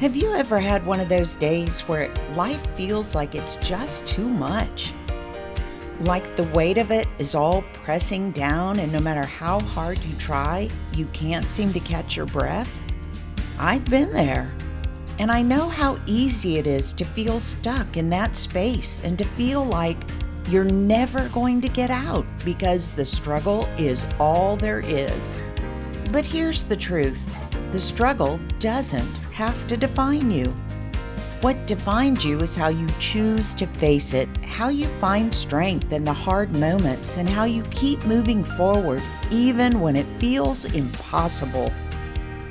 Have you ever had one of those days where life feels like it's just too much? Like the weight of it is all pressing down, and no matter how hard you try, you can't seem to catch your breath? I've been there, and I know how easy it is to feel stuck in that space and to feel like you're never going to get out because the struggle is all there is. But here's the truth. The struggle doesn't have to define you. What defines you is how you choose to face it, how you find strength in the hard moments, and how you keep moving forward even when it feels impossible.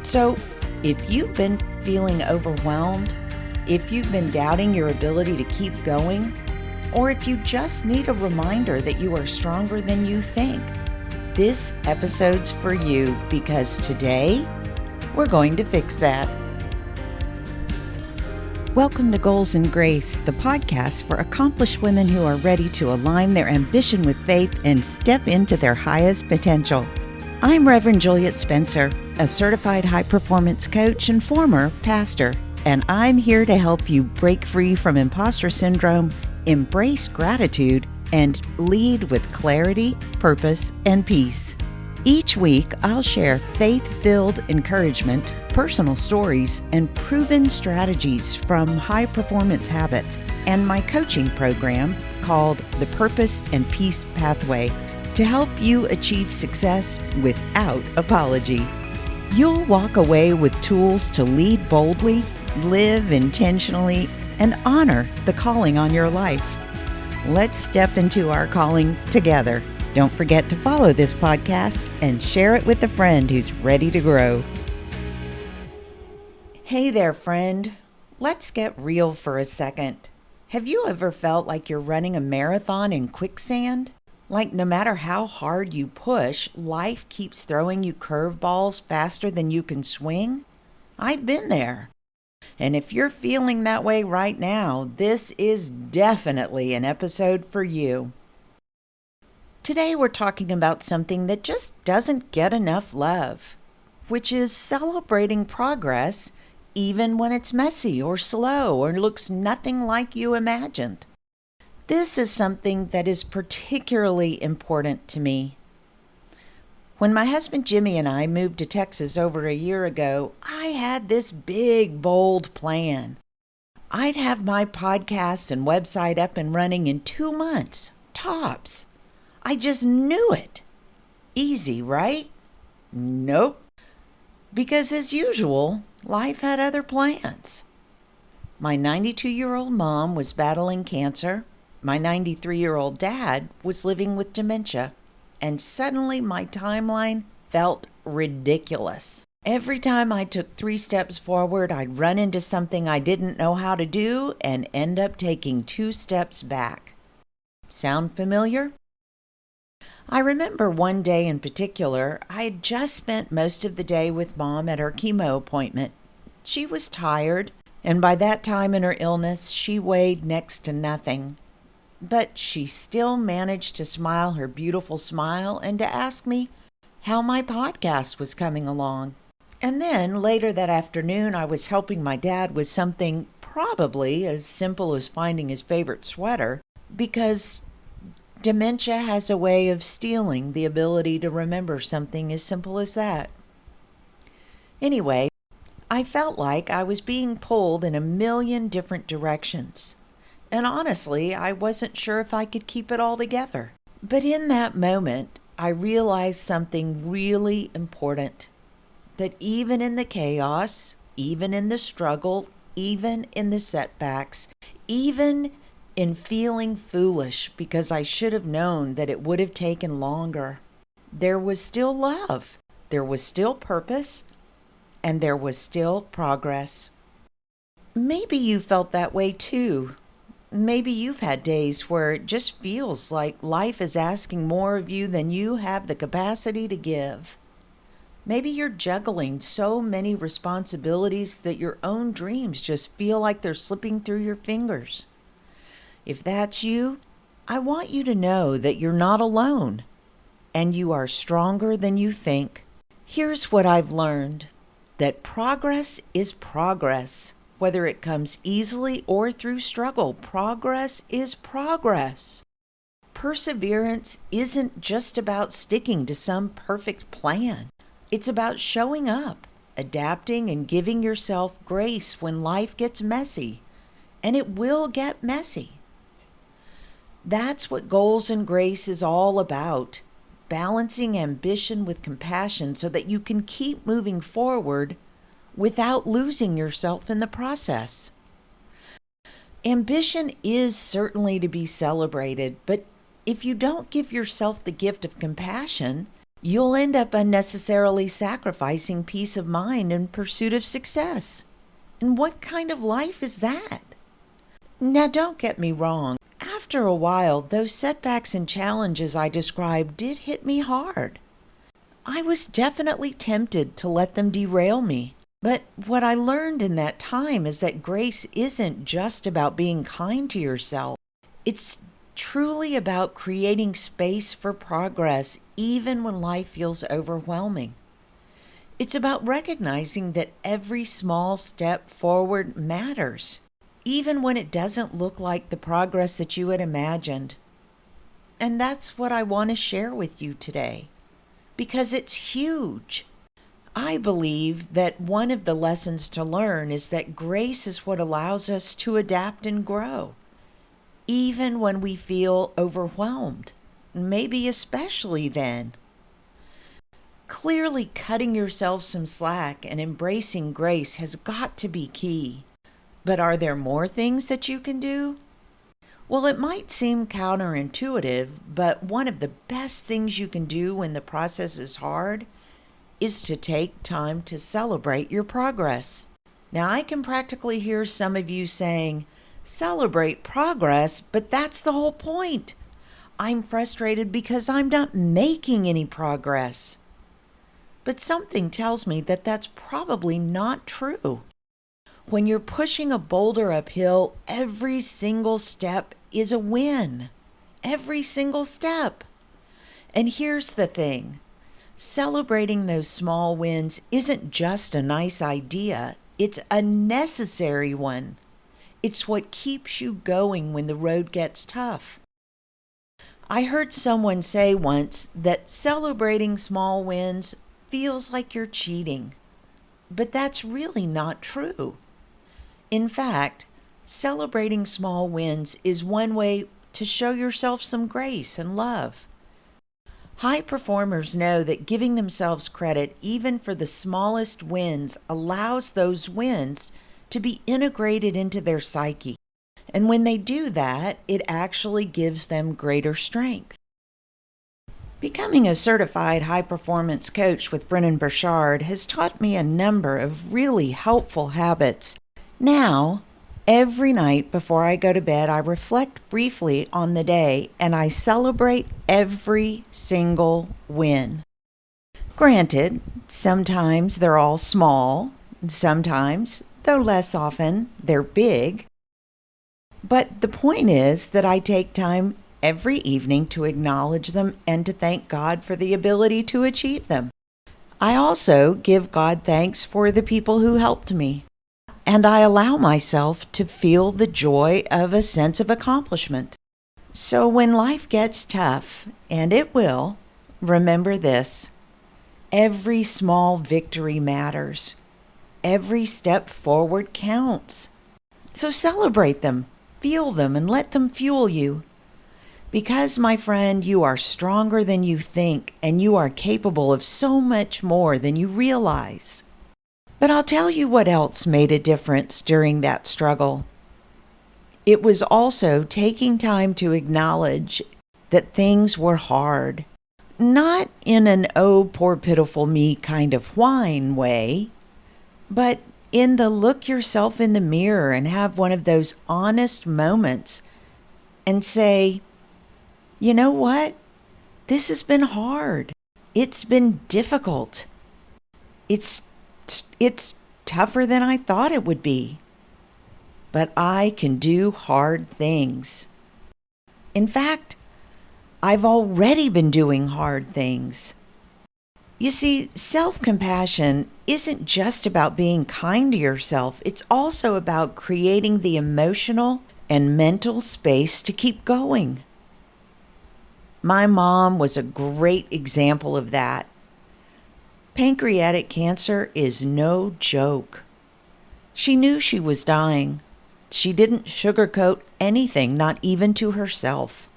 So, if you've been feeling overwhelmed, if you've been doubting your ability to keep going, or if you just need a reminder that you are stronger than you think, this episode's for you because today, we're going to fix that. Welcome to Goals and Grace, the podcast for accomplished women who are ready to align their ambition with faith and step into their highest potential. I'm Reverend Juliet Spencer, a certified high-performance coach and former pastor, and I'm here to help you break free from imposter syndrome, embrace gratitude, and lead with clarity, purpose, and peace. Each week, I'll share faith-filled encouragement, personal stories, and proven strategies from high-performance habits and my coaching program called the Purpose and Peace Pathway to help you achieve success without apology. You'll walk away with tools to lead boldly, live intentionally, and honor the calling on your life. Let's step into our calling together. Don't forget to follow this podcast and share it with a friend who's ready to grow. Hey there, friend. Let's get real for a second. Have you ever felt like you're running a marathon in quicksand? Like no matter how hard you push, life keeps throwing you curveballs faster than you can swing? I've been there. And if you're feeling that way right now, this is definitely an episode for you. Today we're talking about something that just doesn't get enough love, which is celebrating progress even when it's messy or slow or looks nothing like you imagined. This is something that is particularly important to me. When my husband Jimmy and I moved to Texas over a year ago, I had this big, bold plan. I'd have my podcast and website up and running in 2 months, tops. I just knew it. Easy, right? Nope. Because as usual, life had other plans. My 92-year-old mom was battling cancer. My 93-year-old dad was living with dementia. And suddenly my timeline felt ridiculous. Every time I took 3 steps forward, I'd run into something I didn't know how to do and end up taking 2 steps back. Sound familiar? I remember one day in particular, I had just spent most of the day with Mom at her chemo appointment. She was tired, and by that time in her illness, she weighed next to nothing. But she still managed to smile her beautiful smile and to ask me how my podcast was coming along. And then later that afternoon, I was helping my dad with something probably as simple as finding his favorite sweater, because dementia has a way of stealing the ability to remember something as simple as that. Anyway, I felt like I was being pulled in a million different directions. And honestly, I wasn't sure if I could keep it all together. But in that moment, I realized something really important. That even in the chaos, even in the struggle, even in the setbacks, even in feeling foolish because I should have known that it would have taken longer, there was still love, there was still purpose, and there was still progress. Maybe you felt that way too. Maybe you've had days where it just feels like life is asking more of you than you have the capacity to give. Maybe you're juggling so many responsibilities that your own dreams just feel like they're slipping through your fingers. If that's you, I want you to know that you're not alone and you are stronger than you think. Here's what I've learned. that progress is progress. Whether it comes easily or through struggle, progress is progress. Perseverance isn't just about sticking to some perfect plan. It's about showing up, adapting, and giving yourself grace when life gets messy. And it will get messy. That's what Goals and Grace is all about. Balancing ambition with compassion so that you can keep moving forward without losing yourself in the process. Ambition is certainly to be celebrated, but if you don't give yourself the gift of compassion, you'll end up unnecessarily sacrificing peace of mind in pursuit of success. And what kind of life is that? Now, don't get me wrong. After a while, those setbacks and challenges I described did hit me hard. I was definitely tempted to let them derail me. But what I learned in that time is that grace isn't just about being kind to yourself. It's truly about creating space for progress even when life feels overwhelming. It's about recognizing that every small step forward matters, even when it doesn't look like the progress that you had imagined. And that's what I want to share with you today, because it's huge. I believe that one of the lessons to learn is that grace is what allows us to adapt and grow, even when we feel overwhelmed, maybe especially then. Clearly, cutting yourself some slack and embracing grace has got to be key. But are there more things that you can do? Well, it might seem counterintuitive, but one of the best things you can do when the process is hard is to take time to celebrate your progress. Now, I can practically hear some of you saying, celebrate progress, but that's the whole point. I'm frustrated because I'm not making any progress. But something tells me that that's probably not true. When you're pushing a boulder uphill, every single step is a win. Every single step. And here's the thing. Celebrating those small wins isn't just a nice idea. It's a necessary one. It's what keeps you going when the road gets tough. I heard someone say once that celebrating small wins feels like you're cheating. But that's really not true. In fact, celebrating small wins is one way to show yourself some grace and love. High performers know that giving themselves credit even for the smallest wins allows those wins to be integrated into their psyche. And when they do that, it actually gives them greater strength. Becoming a certified high-performance coach with Brennan Burchard has taught me a number of really helpful habits. Now, every night before I go to bed, I reflect briefly on the day and I celebrate every single win. Granted, sometimes they're all small, sometimes, though less often, they're big. But the point is that I take time every evening to acknowledge them and to thank God for the ability to achieve them. I also give God thanks for the people who helped me. And I allow myself to feel the joy of a sense of accomplishment. So when life gets tough, and it will, remember this: every small victory matters. Every step forward counts. So celebrate them, feel them, and let them fuel you. Because, my friend, you are stronger than you think, and you are capable of so much more than you realize. But I'll tell you what else made a difference during that struggle. It was also taking time to acknowledge that things were hard. Not in an "oh, poor pitiful me" kind of whine way, but in the look yourself in the mirror and have one of those honest moments and say, you know what? This has been hard. It's been difficult. It's tougher than I thought it would be. But I can do hard things. In fact, I've already been doing hard things. You see, self-compassion isn't just about being kind to yourself, it's also about creating the emotional and mental space to keep going. My mom was a great example of that. Pancreatic cancer is no joke. She knew she was dying. She didn't sugarcoat anything, not even to herself.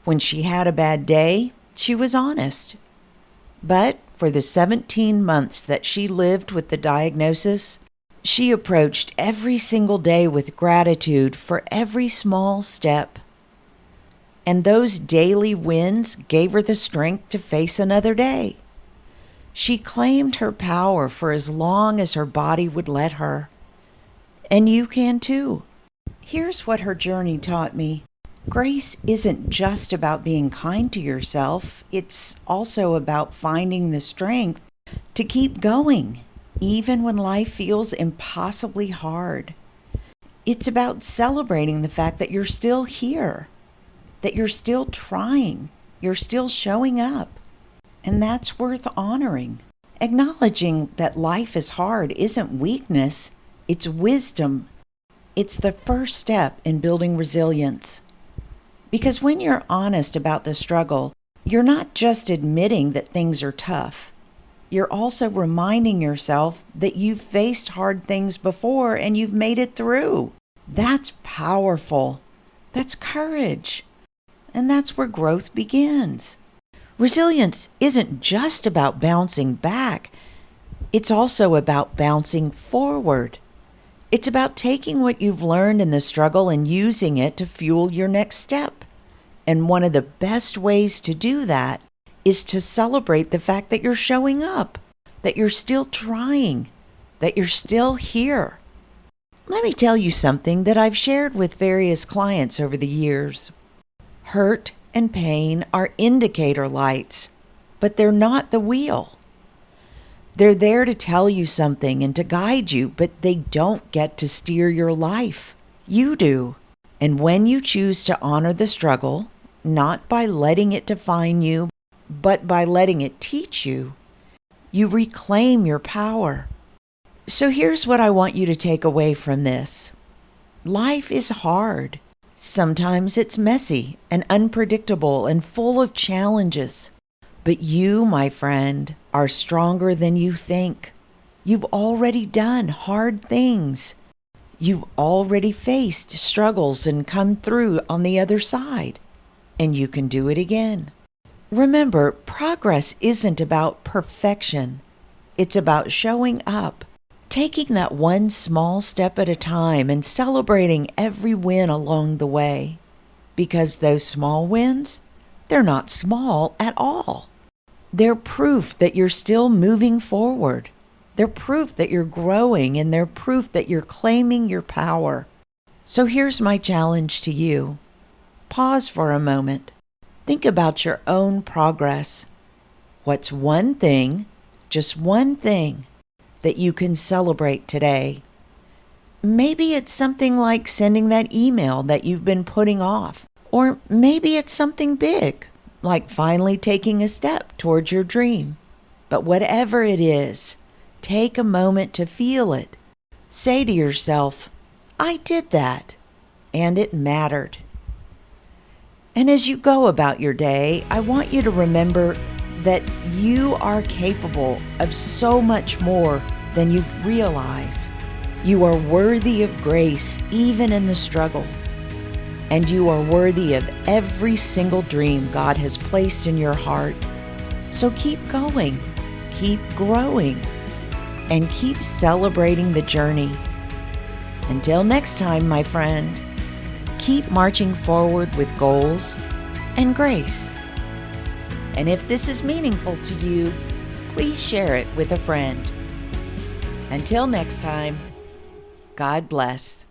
When she had a bad day, she was honest. But for the 17 months that she lived with the diagnosis, she approached every single day with gratitude for every small step. And those daily wins gave her the strength to face another day. She claimed her power for as long as her body would let her. And you can too. Here's what her journey taught me. Grace isn't just about being kind to yourself. It's also about finding the strength to keep going, even when life feels impossibly hard. It's about celebrating the fact that you're still here, that you're still trying, you're still showing up. And that's worth honoring. Acknowledging that life is hard isn't weakness, it's wisdom. It's the first step in building resilience. Because when you're honest about the struggle, you're not just admitting that things are tough. You're also reminding yourself that you've faced hard things before and you've made it through. That's powerful. That's courage. And that's where growth begins. Resilience isn't just about bouncing back. It's also about bouncing forward. It's about taking what you've learned in the struggle and using it to fuel your next step. And one of the best ways to do that is to celebrate the fact that you're showing up, that you're still trying, that you're still here. Let me tell you something that I've shared with various clients over the years. Hurt and pain are indicator lights, but they're not the wheel. They're there to tell you something and to guide you, but they don't get to steer your life. You do. And when you choose to honor the struggle, not by letting it define you, but by letting it teach you, you reclaim your power. So here's what I want you to take away from this. Life is hard. Sometimes it's messy and unpredictable and full of challenges. But you, my friend, are stronger than you think. You've already done hard things. You've already faced struggles and come through on the other side. And you can do it again. Remember, progress isn't about perfection. It's about showing up, taking that one small step at a time and celebrating every win along the way. Because those small wins, they're not small at all. They're proof that you're still moving forward. They're proof that you're growing, and they're proof that you're claiming your power. So here's my challenge to you. Pause for a moment. Think about your own progress. What's one thing, just one thing, that you can celebrate today? Maybe it's something like sending that email that you've been putting off. Or maybe it's something big, like finally taking a step towards your dream. But whatever it is, take a moment to feel it. Say to yourself, I did that, and it mattered. And as you go about your day, I want you to remember that you are capable of so much more than you realize. You are worthy of grace, even in the struggle. And you are worthy of every single dream God has placed in your heart. So keep going, keep growing, and keep celebrating the journey. Until next time, my friend, keep marching forward with goals and grace. And if this is meaningful to you, please share it with a friend. Until next time, God bless.